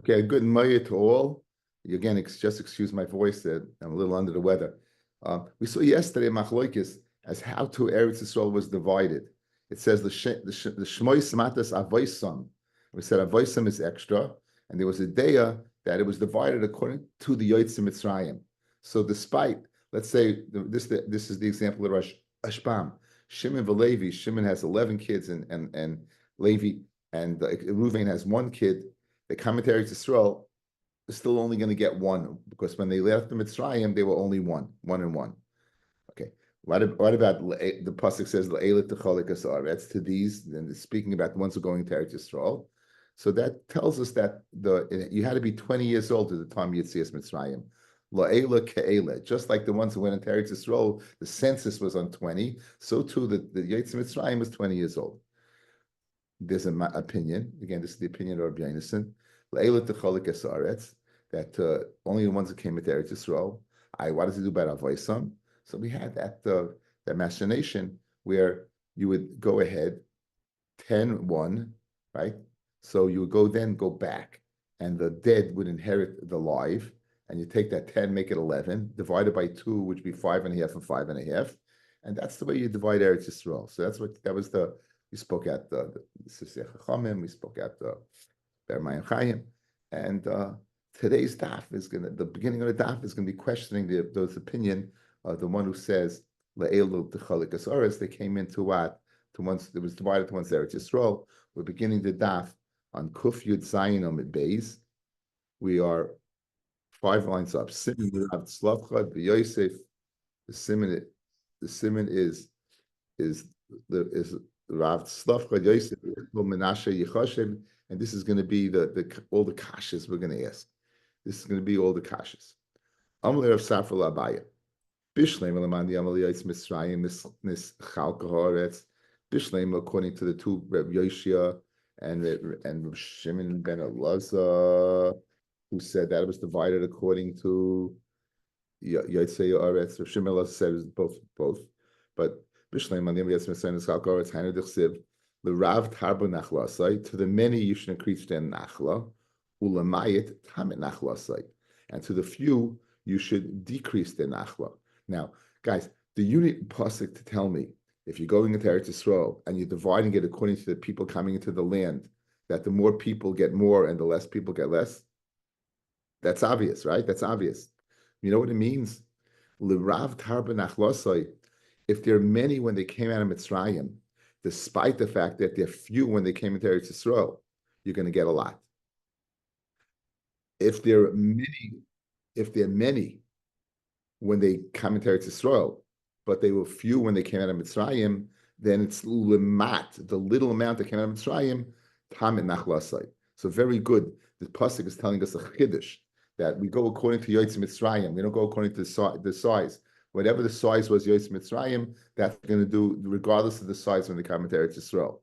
Okay, good morning to all. Again, just excuse my voice that I'm a little under the weather. We saw yesterday Machloikis as how to Eretz Yisrael was divided. It says the Shmois Matas Avoisam. We said Avoisam is extra, and there was a daya that it was divided according to the Yotzim Mitzrayim. So despite, let's say, this is the example of Rosh Ashbam. Shimon Velevi, Shimon has 11 kids, and Levi and Reuven has one kid. The commentary to Yisrael is still only going to get one because when they left the Mitzrayim, they were only one and one. Okay. What about the pasuk says Le'elet Techolik Asar? That's to these, and speaking about the ones who are going to Eretz Yisrael. So that tells us that you had to be 20 years old at the time Yitzias Mitzrayim. La'ela ke'ela, just like the ones who went into Eretz Yisrael, the census was on 20. So too the Yitzias Mitzrayim was 20 years old. There's an opinion. Again, this is the opinion of Rabbi Yonason. That only the ones that came into Eretz Yisrael. What does it do about Avoisam? So we had that machination where you would go ahead 10-1, right? So you would go back, and the dead would inherit the live, and you take that 10, make it 11, divided by 2, which would be 5.5 and 5.5, and that's the way you divide Eretz Yisrael. So that was we spoke at the Sisech Chachamim, we spoke at the Ber Mayim Chaim, and today's daf the beginning of the daf is going to be questioning those opinion of the one who says Le'elu Techolik Asoris. They came into what? To once it was divided to one's Eretz Yisrael. We're beginning the daf on Kuf Yud Zayin Omid Beis. We are 5 lines up. Siman Rav Tzlavchad v'Yosef. The siman is Rav Tzlavchad Yosef Menashe Yechoshev, and this is going to be all the kashas we're going to ask. This is going to be all the kashas. Amalei Rav Safra Labaya. Bishleim Elaman Yamaliyos Mitzrayim Nis Chalka Haaretz. Bishleim according to the two Reb Yoshia and Shimon ben Elazar, who said that it was divided according to Yotzei Haaretz. Reb Shimon Elazar said it was both. But Bishleim Yamaliyos Mitzrayim Nis Chalka Haaretz Hainu Dechsiv LeRav Tarba Nachlasai, to the many you should increase their Nachla. Ulamayit Tamit Nachlasai, and to the few you should decrease their Nachla. Now, guys, the unit pasuk to tell me if you're going into Eretz Yisrael and you're dividing it according to the people coming into the land, that the more people get more and the less people get less. That's obvious, right? That's obvious. You know what it means? L'rav tarba nachlasai. If there are many when they came out of Mitzrayim, despite the fact that there are few when they came into Eretz Yisrael, you're going to get a lot. If there are many when they come into Eretz Yisrael, but they were few when they came out of Mitzrayim, then it's lemat, the little amount that came out of Mitzrayim, tamit nachlasai. So very good. The pasuk is telling us a chiddush that we go according to Yotzei Mitzrayim. We don't go according to the size. Whatever the size was Yotzei Mitzrayim, that's going to do regardless of the size when they come into Eretz Yisrael.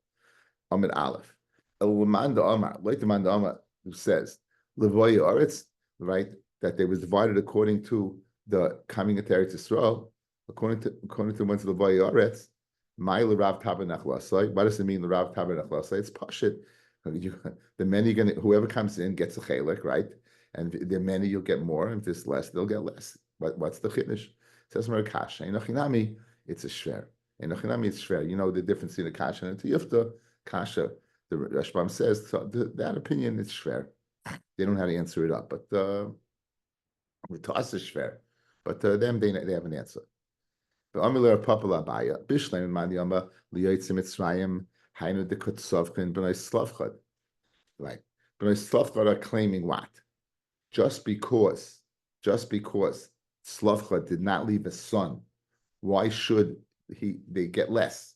Amid Aleph. El-Laman Amar, like the Man Amar, who says, Levoy Aretz, right, that they was divided according to the coming into Eretz Yisrael, according to one's Levoy Aretz, my L'Rav Tabernacle. What does it mean, L'Rav Tabernacle? It's Pashit. The many whoever comes in gets a chelik, right? And the many you'll get more, and if there's less, they'll get less. What's the chiddush? It says Kasha. In Achinami, it's a shver. In Achinami, it's shver. You know the difference in the kasha and the yufta. Kasha, the Rashbam says, so that opinion is shver. They don't know how to answer it up, but to us is shver. But them, they have an answer. The Amiler Papala Baya, Bishleim Maniama, Liyotzim Mitzrayim, Hainu de Kutsovkin, B'nai Slavchad. Right. B'nai Slavchad are claiming what? Just because Slavchad did not leave a son, why should they get less?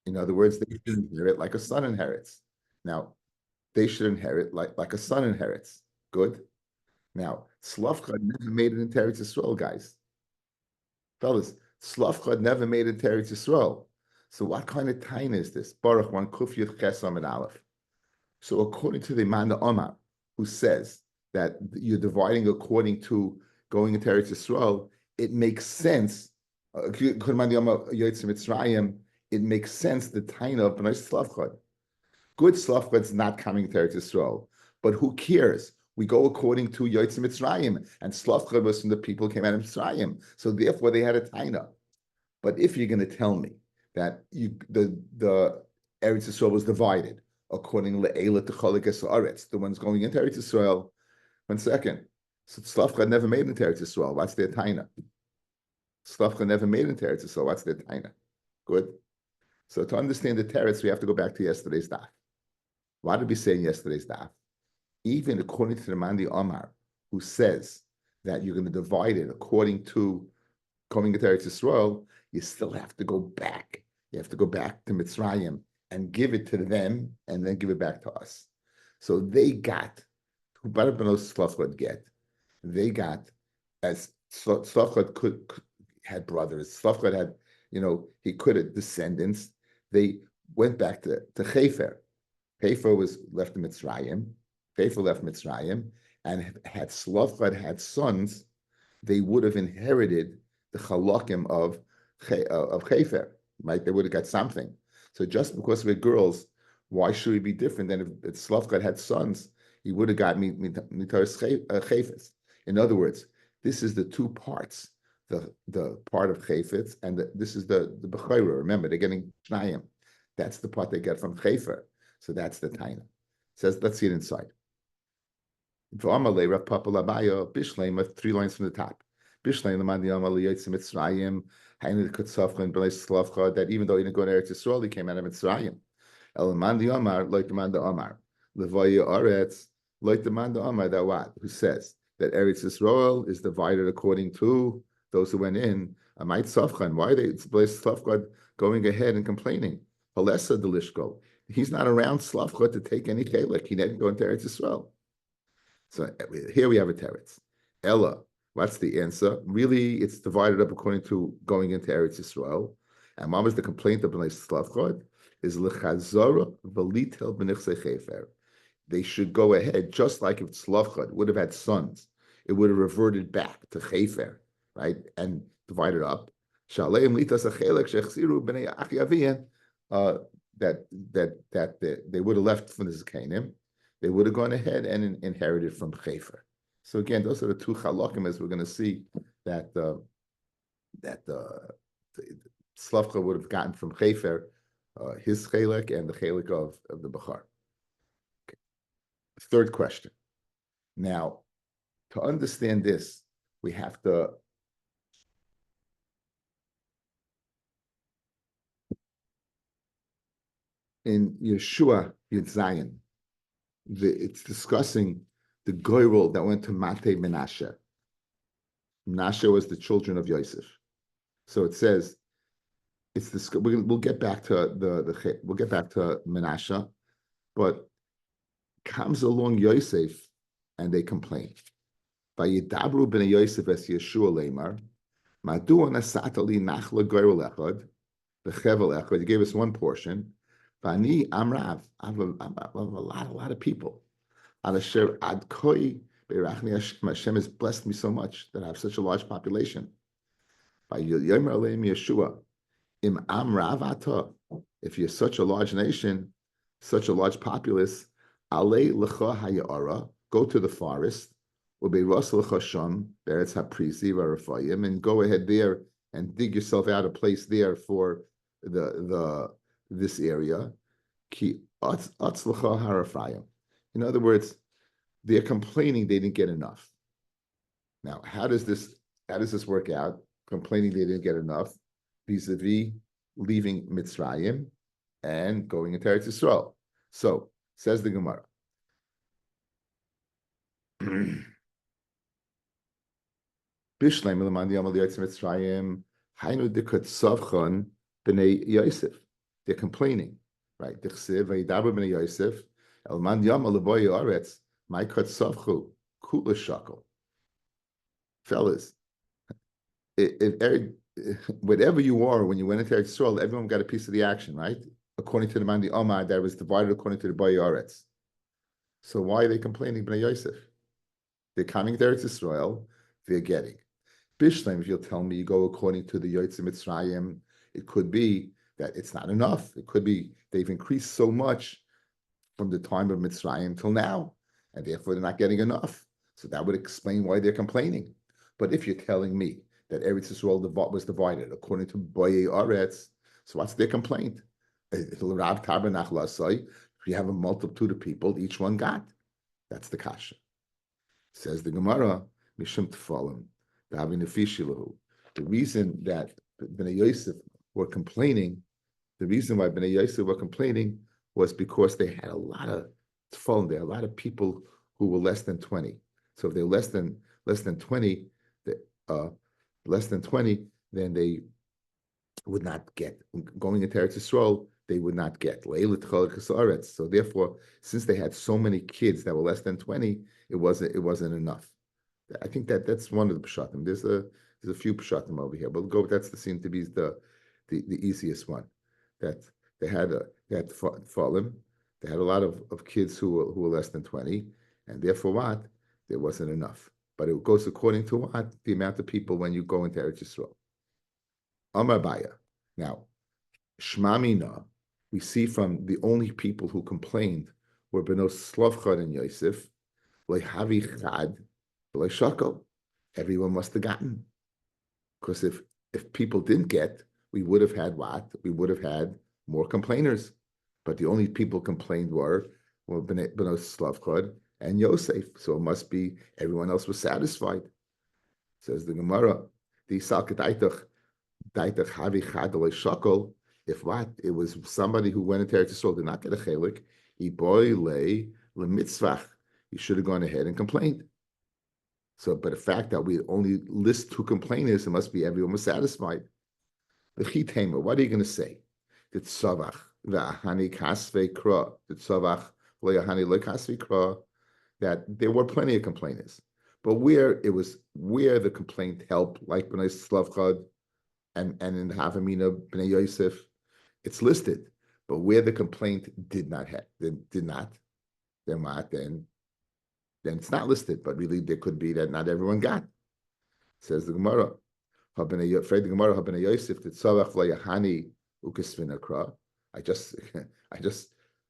In other words, they should inherit like a son inherits. Now, they should inherit like a son inherits. Good. Now, Slavchad never made it into Eretz Yisrael, guys. Fellas, Slavchad never made it to Eretz Yisrael. So what kind of time is this? Baruch 1 Kuf Yud Chesam and Aleph. So according to the Man Omar, who says that you're dividing according to going into Eretz Yisrael, it makes sense. It makes sense the time of B'nai Slavchad. Good Slavchad's not coming to Eretz Yisrael, but who cares? We go according to Yotzim Mitzrayim, and Slavcha was from the people who came out of Mitzrayim. So therefore, they had a taina. But if you're going to tell me that the Eretz Yisrael was divided according to Le'ela Techolik Esaretz, the ones going into Eretz Yisrael, 1 second. So Slavcha never made it into Eretz Yisrael. What's their taina? Slavcha never made it into Eretz Yisrael. What's their taina? Good. So to understand the teretz, we have to go back to yesterday's daf. Why did we say in yesterday's daf? Even according to the Mandi Omar, who says that you're going to divide it according to coming into Eretz Yisrael, you still have to go back. You have to go back to Mitzrayim and give it to them, and then give it back to us. So they got, who better knows Slavchad get? They got, as Slavchad had brothers. Slavchad had, he could have descendants. They went back to Chefer. Chefer was left in Mitzrayim. Chefer left Mitzrayim, and had Slavchad had sons, they would have inherited the chalakim of Chefer, right? They would have got something. So just because we're girls, why should we be different than if Slavchad had sons? He would have got mitaris chayfetz. In other words, this is the two parts, the part of chayfetz, and this is the bechayra. Remember, they're getting shnayim. That's the part they get from chayfer. So that's the taina. It says, let's see it inside. V'amalei Rav Papa Labaya Bishleim, 3 lines from the top. Bishleim Lamad Yamal Yitzim Mitzrayim. That even though he didn't go to Eretz Yisrael, he came out of Mitzrayim. Elamandi Omar, like the Manda Omar. Levaya Aretz, like the Manda Omar, that what? Who says that Eretz Yisrael is divided according to those who went in. Amait Safchan, why are they Slavchad going ahead and complaining? Halesa Delishko. He's not around Slavchad to take any chelik. He didn't go into Eretz Yisrael. So here we have a teretz. Ella. What's the answer? Really, it's divided up according to going into Eretz Yisrael. And what was the complaint of Bnei Slavchad? Is l'chazara v'litel b'nichsei chefer. They should go ahead, just like if Slavchad would have had sons, it would have reverted back to chefer, right, and divided up. Shaleim litas achelek shechsiru b'nei achi aviyan. That they would have left from the Zakanim. They would have gone ahead and inherited from chefer. So again, those are the two halakim as we're going to see that Slavcha would have gotten from Chefer, his chelik and the chelik of the Bechar. Okay. Third question. Now, to understand this, we have to in Yeshua Yud Zayin, it's discussing the goyrol that went to Mate Menashe. Menashe was the children of Yosef. So it says, it's this. We'll get back to we'll get back to Menashe, but comes along Yosef and they complain. Vayidabru b'nei Yosef es Yeshua leimar, madu nasatali nachla goyrol echad, b'chevel echad. He gave us one portion. Vani amrav. I have a lot of people. Hashem has blessed me so much that I have such a large population. By Yomer Aleim Yeshua, Im Am Ravata, if you're such a large nation, such a large populace, Ale Lecha Hayara, go to the forest, Ubeiros Lecha Sham, Beretz Haprizi Varafayim, and go ahead there and dig yourself out a place there for this area. Ki Atz Lecha Harafayim. In other words, they're complaining they didn't get enough. Now, how does this work out? Complaining they didn't get enough, vis-a-vis leaving Mitzrayim and going into Eretz Yisrael. So, says the Gemara. Bishleim l'mandi amal yotz Mitzrayim hainu dekatzavchan b'nei Yosef. They're complaining, right? Dichsev v'yidaber b'nei Yosef. Elman Yama Leboy Aretz, my Katsavchu, Kutla Shakel. Fellas, whatever you are when you went into Eretz Yisrael, everyone got a piece of the action, right? According to the Mandi Omar, that was divided according to the Boy Aretz. So why are they complaining, Bnei Yosef? They're coming to Eretz Yisrael, they're getting. Bishleim, if you'll tell me you go according to the Yotzim Mitzrayim, it could be that it's not enough. It could be they've increased so much from the time of Mitzrayim till now, and therefore they're not getting enough. So that would explain why they're complaining. But if you're telling me that Eretz Yisrael was divided according to Boye Aretz, so what's their complaint? If you have a multitude of people, each one got. That's the kasha. Says the Gemara, Mishum Tfalim, the reason that Bnei Yosef were complaining, the reason why Bnei Yosef were complaining was because they had a lot of tefillin. There are a lot of people who were less than 20. So if they're less than 20, uh, less than 20, then they would not get going into Eretz Yisrael. They would not get. So therefore, since they had so many kids that were less than 20, it wasn't enough. I think that's one of the pshatim. There's a few pshatim over here, but that's seemed to be the easiest one. That they had fallen. They had a lot of kids who were less than 20, and therefore what? There wasn't enough. But it goes according to what? The amount of people when you go into Eretz Yisrael. Amar Baya. Now, Shmamina, we see from the only people who complained were Benos Slavchad and Yosef, Havi Chad, Shakal. Everyone must have gotten. Because if people didn't get, we would have had what? We would have had more complainers. But the only people complained were Benos Slavchad and Yosef. So it must be everyone else was satisfied. Says the Gemara, the Salkataitach, if what? It was somebody who went into Eretz Yisrael, did not get a chelik, he should have gone ahead and complained. So, but the fact that we only list two complainers, it must be everyone was satisfied. What are you going to say? That tzavach v'ahani kasvei kra, that there were plenty of complainers, but where the complaint helped, like Bnei Slavchad and in the Havamina Bnei Yosef, it's listed. But where the complaint did not, then what? Then it's not listed. But really, there could be that not everyone got. Says the Gemara, Bnei Yosef did tzavach v'layahani ukesvina kra. I just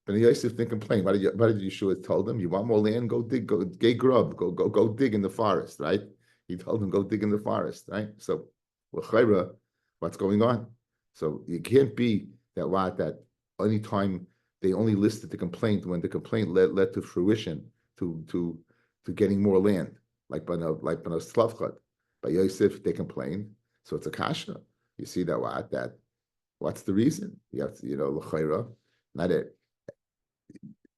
Bnei Yosef didn't complain. What did Yeshua tell them? You want more land? Go dig, go grub, go dig in the forest, right? He told them go dig in the forest, right? So, what's going on? So it can't be that any time they only listed the complaint when the complaint led to fruition, to getting more land, like Bana Slavchad. By Yosef, they complained. So it's a kasha. You see that what's the reason? You have to, l'chayra, not it.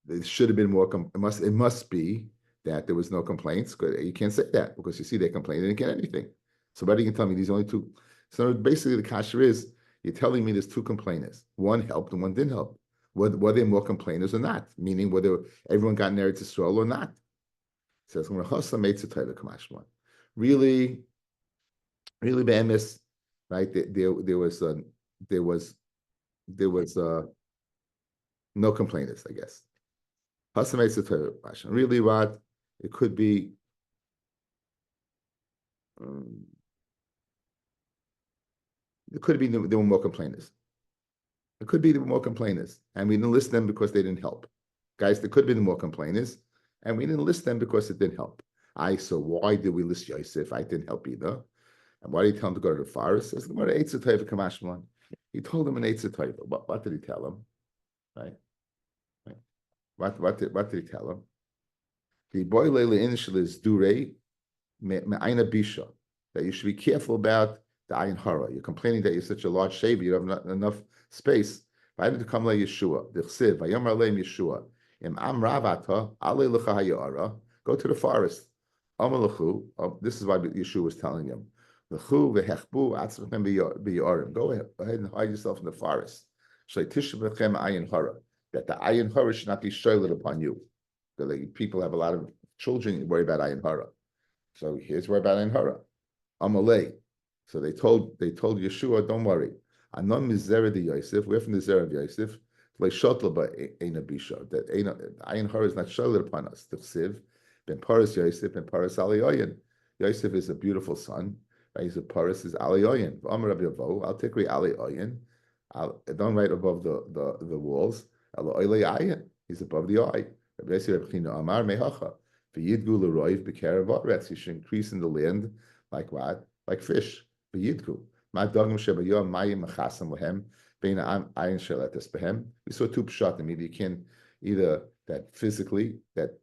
There should have been more. It must be that there was no complaints. You can't say that because you see they complained, they didn't get anything. So, but you can tell me these only two. So basically, the kasha is you're telling me there's two complainers. One helped and one didn't help. Were there more complainers or not? Meaning whether everyone got married to Eretz or not. It says really, be'emes, right? There was no complainers, I guess. Really, what it could be. It could be there were more complainers. It could be there were more complainers, and we didn't list them because they didn't help. Guys, there could be more complainers, and we didn't list them because it didn't help. So why did we list Yosef? I didn't help either. And why did he tell him to go to the forest? Says the Gemara, he told him an Eitzah. What did he tell him? Right? What did he tell him? The boy Leila initial is Dure Me'aina Bisha, that you should be careful about the ayin hara. You're complaining that you're such a large shaver, you don't have enough space. Vayim to come le Yeshua. Dichsiv vayamar leim Yeshua. Im am ravata ale lecha hayara. Go to the forest. Amalechu. This is why Yeshua was telling him. Lechu vehechbu atzmechem biyarim. Go ahead and hide yourself in the forest. Shlei tishabechem ayin hara. That the ayin hara should not be shoyled upon you. People have a lot of children worry about ayin hara. So here's worry about ayin hara. Amalei. So they told Yeshua, don't worry. Anon mizera de Yosef. We're from the zera of Yosef. That ayin hara is not shoyled upon us. Tichsiv ben paras Yosef ben paras aliyoyin. Yosef is a beautiful son. Right? He's a paras is aliyoyin. Amar Rabbi Yavo. I'll take aliyoyin. Don't write above the walls. He's above the eye. Rabbi Amar Mehacha. V'yidgu l'roiv b'kerev haaretz. You should increase in the land like what? Like fish. V'yidgu. Ma dagim shebayom mayim machasam lehem. Bein ayin sheletes behem. We saw two pshatim. Either you can, either that physically, that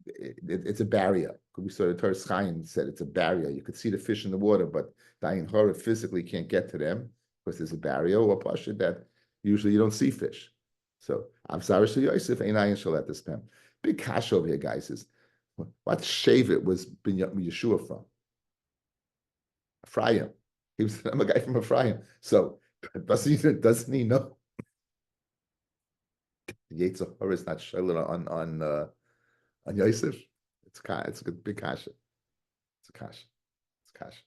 it's a barrier. We saw the Torah Chaim said it's a barrier. You could see the fish in the water, but the ayin hara physically can't get to them because there's a barrier, or pasha that usually you don't see fish. So Avzar Shel Yosef ain't ayin sheletes behem. Big cash over here, guys, is what Shevet was Yeshua from? Ephraim. I'm a guy from Ephraim. So doesn't he know? The Yetzer Hara is not Shelet on Yosef. It's a good big kasha. It's a kasha. It's a kasha.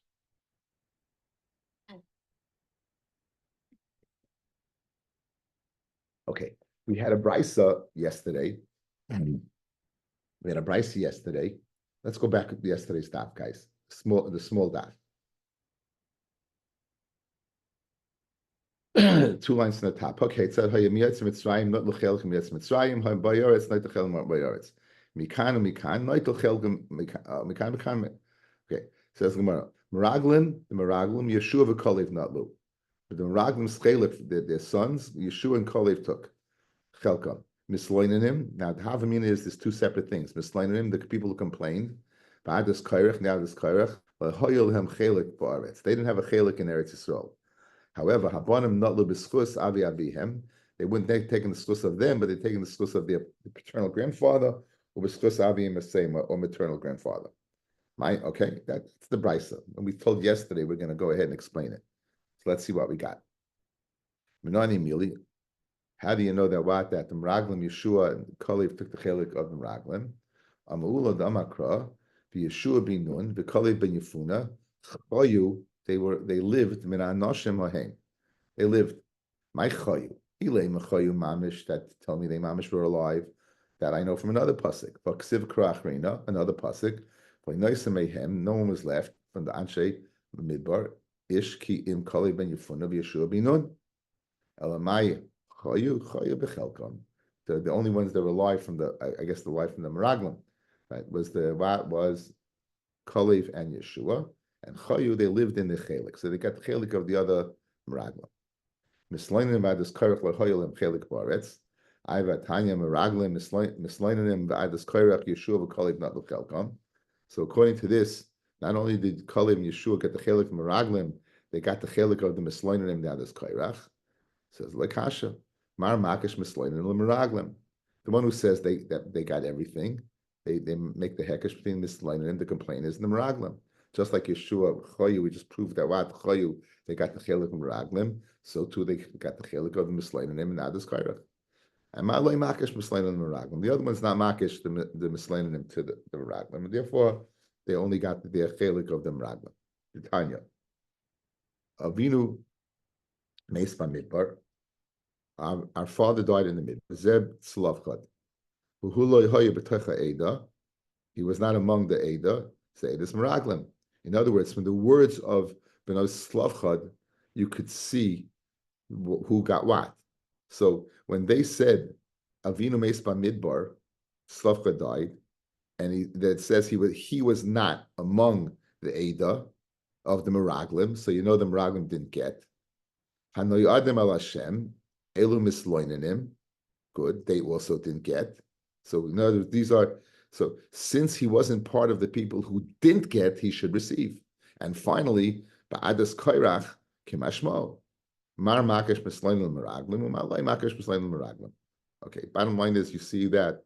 Okay, we had a brisa yesterday. We had a brisa yesterday. Let's go back to yesterday's daf, guys. The small daf. 2 lines in the top. Okay, it said, "Hayemiyatz Mitzrayim not l'chel Hayemiyatz Mitzrayim Hayabayotz not l'chel Hayabayotz Mikan not l'chel Mikan." Okay, says Gemara. Meraglim, the Meraglim, Yeshua v'Kalev not lu. But the Meraglim Schelik, their sons, Yeshua and Kalev took Chelkam. Misloinanim. Now, the Havamina is there's 2 separate things. Misloinanim, the people who complained. Ba'adas Kairach, now this Kairach. Lahoyel hem Chelik ba'aretz. They didn't have a Chelik in Eretz Yisrael. However, Habanim not lu b'schus avi abihem. They wouldn't take taking the schus of them, but they're taking the schus of their paternal grandfather, or b'schus avi masema, or maternal grandfather. Okay, that's the brisa. And we told yesterday we're going to go ahead and explain it. So let's see what we got. Minani Mili. How do you know that the Meraglim Yeshua and Kalev took the chelik of the Meraglim? Amula damakra, Yeshua bin Nun, the Kalev ben Yefuna, Chayu. They lived min anoshim hahem. They lived my chayu. Ilay machayu mamish, that tell me they mamish were alive. That I know from another pasuk. Vaksiv krachrina, another pasuk. No one was left from the Anshe Midbar. Ish ki im Kalev ben Yefuna Yeshua bin Nun. Elamai chayu bechelkam. The only ones that were alive from the life from the Meraglim, right? Was Kalev and Yeshua. And Chayu, they lived in the chelik, so they got the chelik of the other Meraglim. Mislainim ba'adas kairach lahoyel chelik ba'aretz. I've Tanya Meraglim mislainim ba'adas kairach Yeshua v'Kalev not l'chelkam. So according to this, not only did Kalev and Yeshua get the chelik from Meraglim, they got the chelik of the mislainim ba'adas kairach. Says lekasha mar makish mislainim l'Meraglim. The one who says they got everything, they make the hekesh between mislainim, the complainers, and the Meraglim. Just like Yeshua, Chayu, we just proved that what Chayu, they got the chelik from Meraglim, so too they got the chelik of the Mislainim and Adas Kairach. And Ma'aloi Makish Mislainim and Meraglim. The other one's not Makish, the Mislainim to the Meraglim, and therefore they only got their chelik of the Meraglim. Tanya. Avinu Meis Bamidbar. Our father died in the mid. Zeb Tzlavchad. Uhuloi Hoya B'Techa Eda. He was not among the Eda. Say this Meraglim. In other words, from the words of B'nai Slavchad, you could see who got what. So when they said Avinu Meis Bamidbar, Slavchad died, and that says he was not among the Eda of the Meraglim, so you know the Meraglim didn't get. Hanoy Adam al Hashem, Elu Misloinanim, good, they also didn't get. So in other words, these are. So since he wasn't part of the people who didn't get, he should receive. And finally, ba'adas kairach kimashmo. Mar makesh mislainim meraglim, u'malay makesh mislainim meraglim. Okay, bottom line is you see that.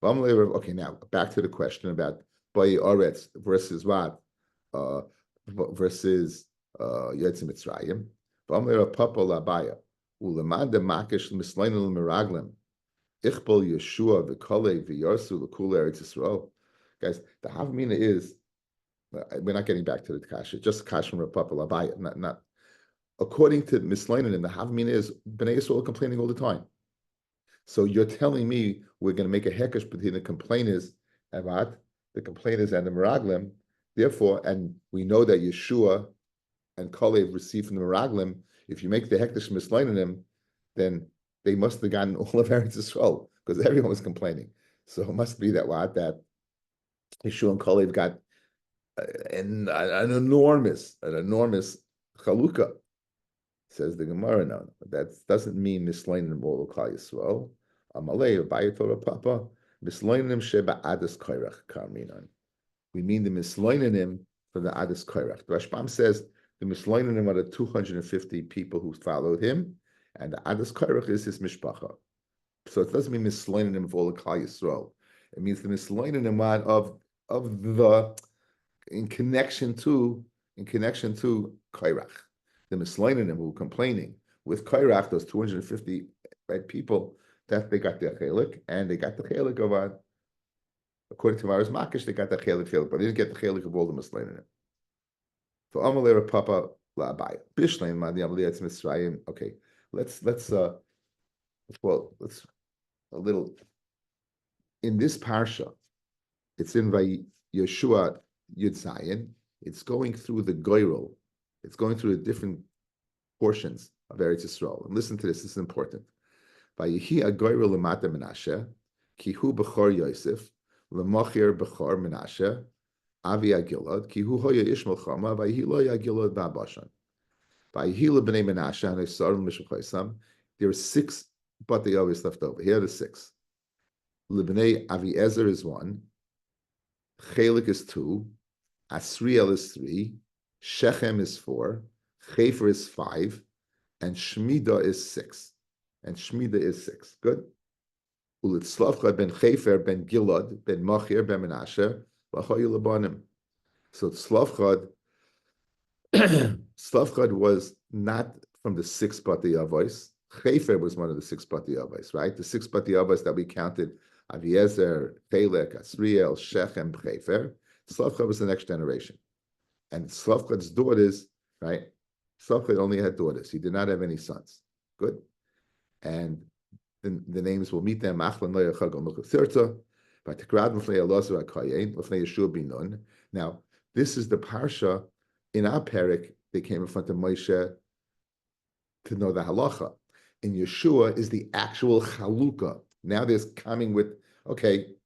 Okay, now back to the question about Bayi Oretz versus what? Versus Yetzim Mitzrayim. V'amleir papa labaya. U'lemad makesh mislainim meraglim. Ichbal Yeshua v'Kalev v'Yarsu l'Kul Eretz Yisrael. Guys, the Havamina is, we're not getting back to the Kasha, just Kasha from Rapapa Labaya, not. According to Mislainim, the Havamina is Bnei Yisrael complaining all the time. So you're telling me we're going to make a hekesh between the complainers and what? The complainers and the Meraglim. Therefore, and we know that Yeshua and Kalev received from the Meraglim. If you make the hekesh Mislainim, then they must have gotten all of Eretz Yisrael. because everyone was complaining. So it must be that what that Yeshua and Kalev got an enormous chalukah. Says the Gemara. No, that doesn't mean mislainim all of Klal Yisrael. Amalei Bayatora Papa mislainim sheba adas kairach karminan. We mean the mislainim for the adas kairach. The Rashbam says the mislainim are the 250 people who followed him, and the adas kairach is his mishpacha. So it doesn't mean mislainim of all of Klal Yisrael. It means the mislainim of the in connection to kairach. The Mislainim who were complaining with Kairach, those 250 right, people, that they got their chelik, and they got the chelik of according to Maris Makish, they got the chelik, but they didn't get the chelik of all the Mislainim. So Amalei Papa La'abaya. Bishlein Madi Amalei Mitzrayim. Okay, let's a little in this parsha. It's in Yeshua Yud Zayin. It's going through the Goyrel. It's going through the different portions of Eretz Yisrael. And listen to this is important. Vayihi agoyro lemata Menashe, kihu b'chor Yosef, lemachir b'chor Menashe, avi agilad, kihu hoya Ishmael chama, vayihi lo agilad ba'bashan. Vayihi lebnei Menashe, and Isarim mishpachaisam. There are 6, but they always left over. Here are the 6. Lebnei Aviezer is 1, Chelik is 2, Asriel is 3, Shechem is 4, Chefer is 5, and Shmida is 6. Good. Ulitzlavcha ben Chefer ben Gilad ben Machir ben Menashe v'choyu lebanim. So Tzlavchad was not from the 6 Bati Avos. Chefer was one of the 6 Bati Avos, right? The 6 Bati Avos that we counted: Aviezer, Chelek, Asriel, Shechem, Chefer. Tzlavchad was the next generation. And Slavchad's daughters, right? Slavchad only had daughters. He did not have any sons. Good. And the names will meet them. Now, this is the parsha in our parak. They came in front of Moshe to know the halacha. In Yeshua is the actual chalukah. Now there's coming with, okay,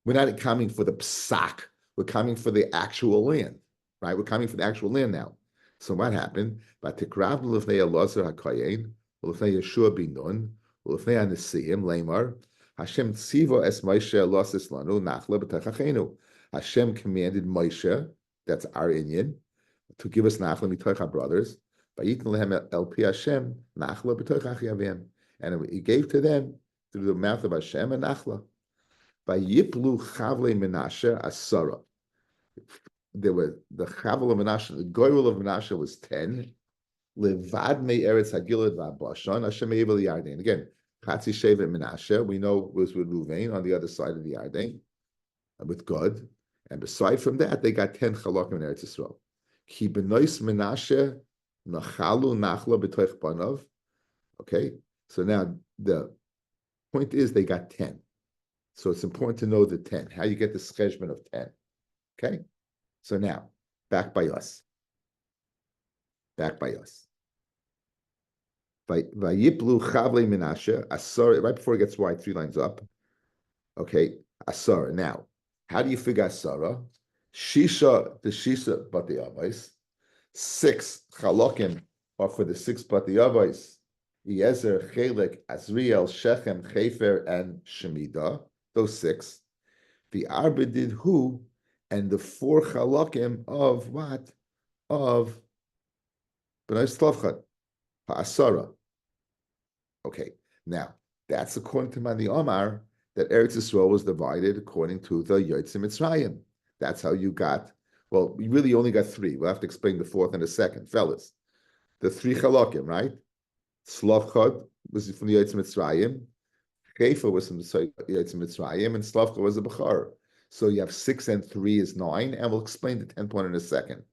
we're not coming for the psak. We're coming for the actual land. Right, we're coming from the actual land now. So what happened? Vatikrav l'fnei Elazar hakayin, l'fnei Yeshua bin Nun, l'fnei Anisiim Lamar. Hashem tziva es Moshe lasis lanu nachla b'tachachenu. Hashem commanded Moshe, that's our Inyan, to give us nachla mitoch our brothers. Vayitn lehem el pi Hashem nachla b'toch achiyavim, and he gave to them through the mouth of Hashem a nachla. Vayiplu chavle Menashe asara. There were the Chavel of Menashe, the Goyrel of Menashe was 10. Levad me Eretz Hagilad v'Bashan Hashem Evel Yarden. Again, Chatzi Shevet Menashe, we know was with Ruvain on the other side of the Yarden, with God. And beside from that, they got 10 Chalakim in Eretz Yisrael. Ki benois Menashe nachalu nachla b'toich banav. Okay, so now the point is they got 10. So it's important to know the 10. How you get the schedule of 10. Okay. So now, back by us. Vayiplu chavle Menashe, Asar, right before it gets wide, 3 lines up. Okay, Asar. Now, how do you figure Asara? Shisha, the Shisha Bati Avos. 6 Chalokim are for the 6 Bati Avos. Yezer, Chelek, Azriel, Shechem, Chefer, and Shemida. Those 6. The Arba did who? And the 4 chalakim of what? Of B'nai Tzlavchad, Ha'asara. Okay, now that's according to Mani Omar that Eretz Yisrael was divided according to the Yotzim Mitzrayim. That's how you got. Well, we really only got 3. We'll have to explain the 4th and the 2nd, fellas. The 3 chalakim, right? Tzlavchad was from the Yotzim Mitzrayim. Chefa was from the Yotzim Mitzrayim, and Tzlavchad was a Bechar. So you have 6 and 3 is 9, and we'll explain the 10th one in a second.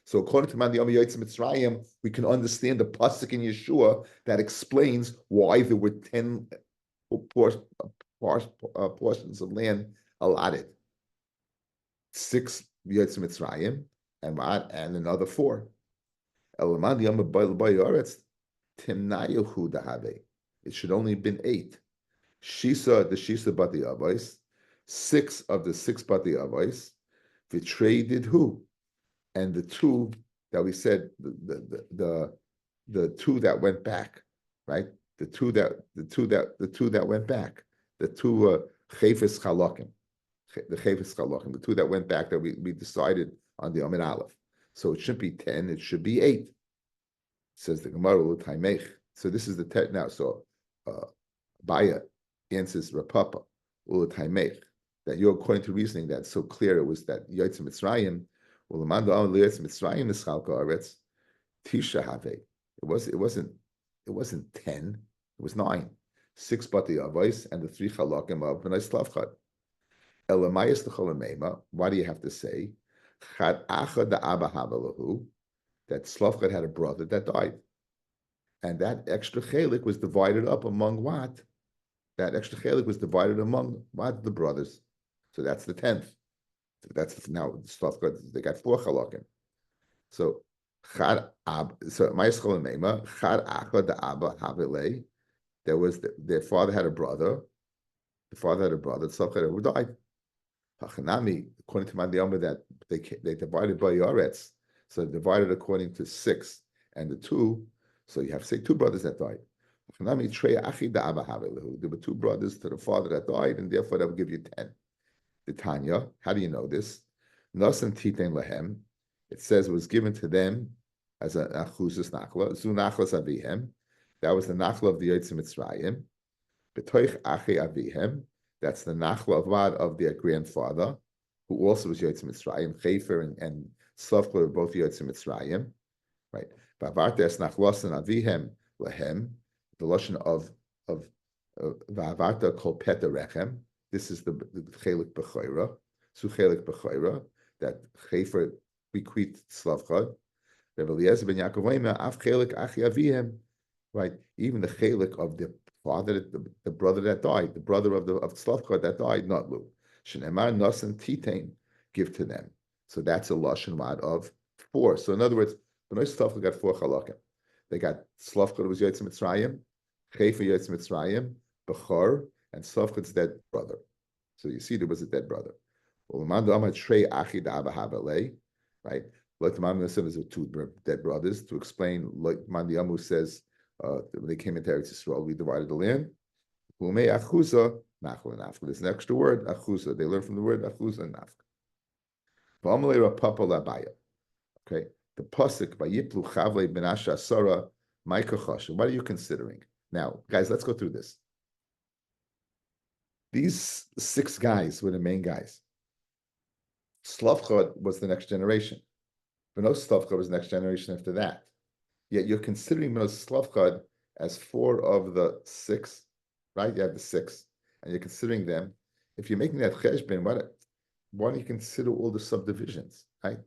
So according to Man Yomi Yotzim Mitzrayim, we can understand the pasuk in Yeshua that explains why there were 10 portions of land allotted. 6 Yotzim Mitzrayim and another 4. It should only have been 8. Shisa, the Shisa Bati Avos, 6 of the 6 Bati Avos, traded who? And the 2 that we said, the 2 that went back, right? The two that went back, the 2 Chayfis Chalakim, the Chayfis Chalakim, the 2 that went back that we decided on the Amid Aleph. So it shouldn't be 10, it should be 8. Says the Gemara L'Taimech. So this is the tet now. So Baya answers Rapapa L'Taimech, that you're according to reasoning that's so clear it was that Yotze Mitzrayim, well, Amando Yotze Mitzrayim Nischalka Aretz Tisha Have. It wasn't 10, it was 9. 6 Bati Avos and the 3 Chalakim of B'nai Slavchad. Elamayas L'Cholamema, why do you have to say Chad Acha da Abba Havalahu, that Slavchad had a brother that died? And that extra chelik was divided up among what? That extra chelik was divided among what? The brothers. So that's the 10th. So that's now Slavchad, they got 4 chalakim. So Chad Ab, so Ma'aschol Meima, Chad Acha da Abba Havile, there was their father had a brother. The father had a brother, Slavchad who died. Hachanami, according to Mandiyama, that they divided by Yaretz, so divided according to 6 and the 2. So you have to say 2 brothers that died. There were 2 brothers to the father that died, and therefore that will give you 10. The Tanya, how do you know this? Nasan Titen Lahem. It says it was given to them as an achuzas nachla. Zu nachlas avihem. That was the nachla of the Yotze Mitzrayim. Betoich achi avihem. That's the nachla of what? Of their grandfather, who also was Yotze Mitzrayim. Chefer and Slavcha were both Yotze Mitzrayim. Right. Va'avartes nachlasan avihem lahem. The lashon of va'avarta kol peta rechem. This is the chelik b'choira. Su chelik b'choira, that Chefer bequeathed Slavcha. Rabbi Eliezer ben Yaakov Omer af chelik achi avihem. Right. Even the chelik of the father, the brother that died, the brother of Slavcha that died, not Lu. Shenemar nasan titain, give to them. So that's a lashon wad of 4. So in other words, B'nai Slavcha got 4 chalakim. They got Slavcha that was Yotze Mitzrayim, Chefer Yotze Mitzrayim, Bechor, and Slavcha's dead brother. So you see, there was a dead brother. Well, right? Like the Mamad said, there's 2 dead brothers. To explain, like Mandiyamu says, when they came into Eretz Yisrael, we divided the land. There's an extra word, achuza. They learn from the word achuza and nafka. Okay, the pasuk by Yiplu Chavle Benasha Asara Maikachosh. What are you considering? Now, guys, let's go through this. These 6 guys were the main guys. Slavcha was the next generation. Benos Slavcha was the next generation after that. Yet you're considering Benos Slavcha as 4 of the 6, right? You have the 6, and you're considering them. If you're making that cheshbon, why don't you consider all the subdivisions, right?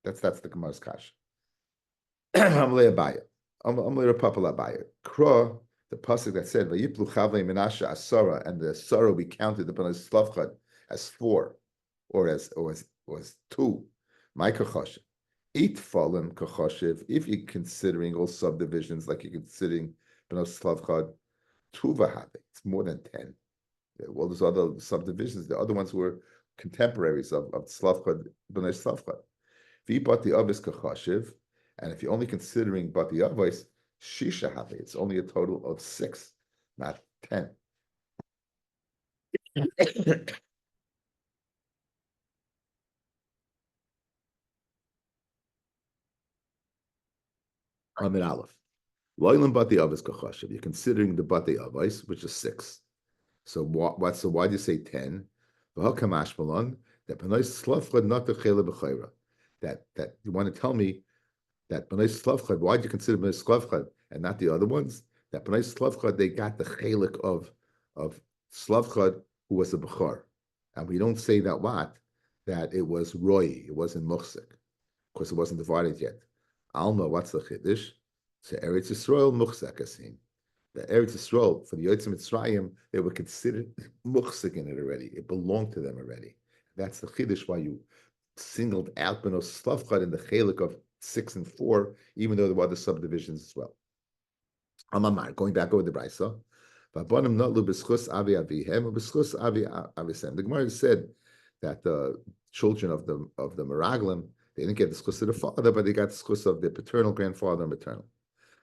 That's the Gemara's kash. Amle Abaya. Amle Rapapa Abaya. Kra, the pasuk that said, Vayiplu Chavle Menashe Asara, and the Asara we counted the Benos Slavcha as 4, or as 2. My kachoshev. 8 fallen kachoshev, if you're considering all subdivisions like you're considering Benos Slavcha, 2 vahave. It's more than 10. All those other subdivisions, the other ones were contemporaries of Slavcha, Benos Slavcha. V'bati avis kachoshev, and if you're only considering bati avis, shisha have. It's only a total of 6, not 10. Amid Aleph. Loilam bati avis kachoshev. You're considering the bati avis, which is 6. So what? So why do you say 10? That you want to tell me that B'nai Slavcha, why do you consider B'nai Slavcha and not the other ones? That B'nai Slavcha, they got the chelik of Slavcha, who was a Bechor. And we don't say that it was Roy, it wasn't Muchsik, because it wasn't divided yet. Alma, what's the Chiddush? So Eretz Yisrael Muchsek Asim. The Eretz Yisrael, for the Yotze Mitzrayim, they were considered Muchsik in it already. It belonged to them already. That's the Chiddush why you singled out Benos Slavcha in the chelik of 6 and 4, even though there were other subdivisions as well. Amamar, going back over the Brisa, Vabonim not lu b'schus avi avihem, or b'schus avi avisem. The Gemara said that the children of the Meraglim, they didn't get the schus of the father, but they got the schus of their paternal grandfather and maternal.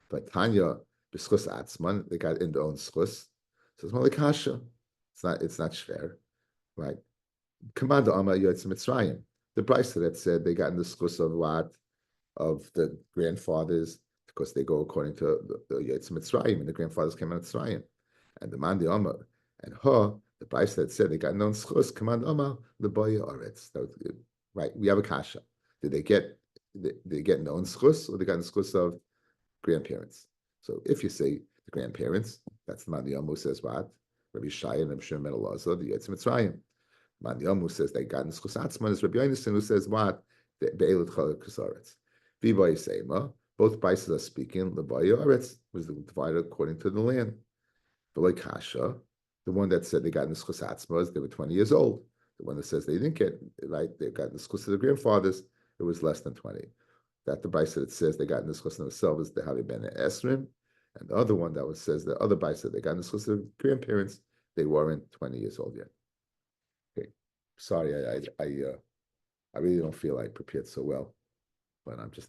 But Tanya, b'schus atzman, they got in their own schus. So it's more like kasha. It's not shver, right? Command Amma Yotz Mitzrayim. The Brisa that said they got in the schus of what of the grandfathers because they go according to the Yotz Mitzrayim, and the grandfathers came out of Mitzrayim. And the Mandi Amma and her, the Brisa that said they got no schus, Command Amma the boy Oretz. Right? We have a kasha. Did they get no schus, or they got in schus of grandparents? So if you say the grandparents, that's the Mandi Amma who says what? Rabbi Shai and Rabbi Shimon Elazar, the Yotz Mitzrayim. Mandi Amma says they got in schus atzman is Rabbi Yonason who says what? The Be'elut Chalak Kasaretz. Viboy Seima, both Brises are speaking, the boy Oretz was divided according to the land. V'loy kasha, the one that said they got in the schus atzmas, they were 20 years old. The one that says they didn't get, right, they got in the schus of the grandfathers, it was less than 20. That the Brisa that says they got in the schus of themselves, the Havi Ben Esrim, and the other one that says the other Brisa they got in the schus of the grandparents, they weren't 20 years old yet. Okay, sorry, I really don't feel I prepared so well, but I'm just